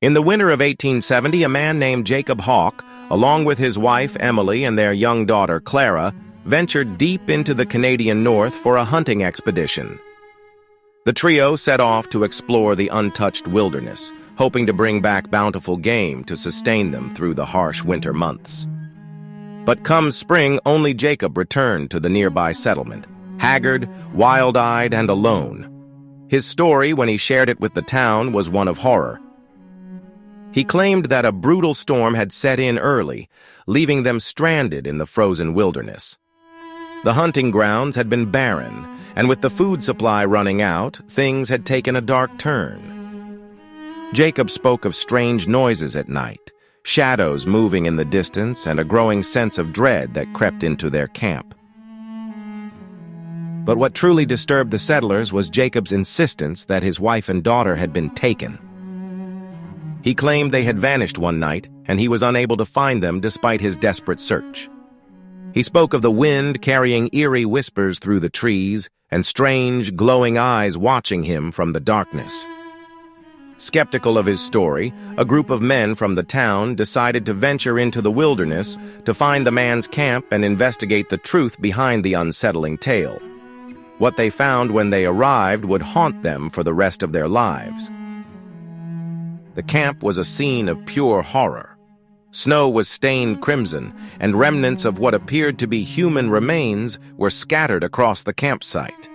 In the winter of 1870, a man named Jacob Hawke, along with his wife Emily and their young daughter Clara, ventured deep into the Canadian North for a hunting expedition. The trio set off to explore the untouched wilderness, hoping to bring back bountiful game to sustain them through the harsh winter months. But come spring, only Jacob returned to the nearby settlement, haggard, wild-eyed, and alone. His story, when he shared it with the town, was one of horror. He claimed that a brutal storm had set in early, leaving them stranded in the frozen wilderness. The hunting grounds had been barren, and with the food supply running out, things had taken a dark turn. Jacob spoke of strange noises at night, shadows moving in the distance, and a growing sense of dread that crept into their camp. But what truly disturbed the settlers was Jacob's insistence that his wife and daughter had been taken. He claimed they had vanished one night, and he was unable to find them despite his desperate search. He spoke of the wind carrying eerie whispers through the trees and strange, glowing eyes watching him from the darkness. Skeptical of his story, a group of men from the town decided to venture into the wilderness to find the man's camp and investigate the truth behind the unsettling tale. What they found when they arrived would haunt them for the rest of their lives. The camp was a scene of pure horror. Snow was stained crimson, and remnants of what appeared to be human remains were scattered across the campsite.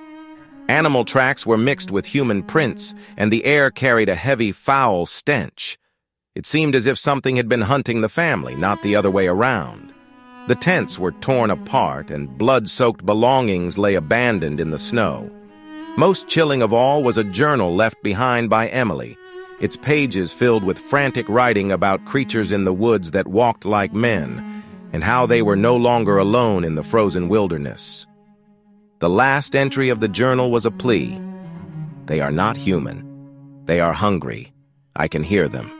Animal tracks were mixed with human prints, and the air carried a heavy, foul stench. It seemed as if something had been hunting the family, not the other way around. The tents were torn apart, and blood-soaked belongings lay abandoned in the snow. Most chilling of all was a journal left behind by Emily, its pages filled with frantic writing about creatures in the woods that walked like men, and how they were no longer alone in the frozen wilderness. The last entry of the journal was a plea. "They are not human. They are hungry. I can hear them."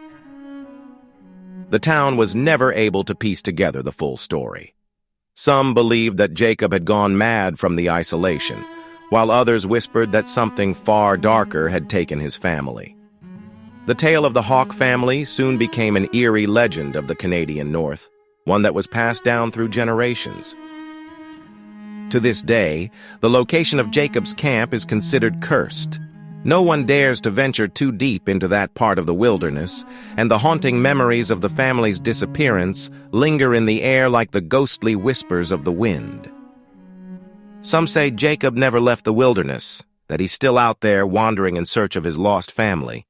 The town was never able to piece together the full story. Some believed that Jacob had gone mad from the isolation, while others whispered that something far darker had taken his family. The tale of the Hawke family soon became an eerie legend of the Canadian North, one that was passed down through generations. To this day, the location of Jacob's camp is considered cursed. No one dares to venture too deep into that part of the wilderness, and the haunting memories of the family's disappearance linger in the air like the ghostly whispers of the wind. Some say Jacob never left the wilderness, that he's still out there wandering in search of his lost family.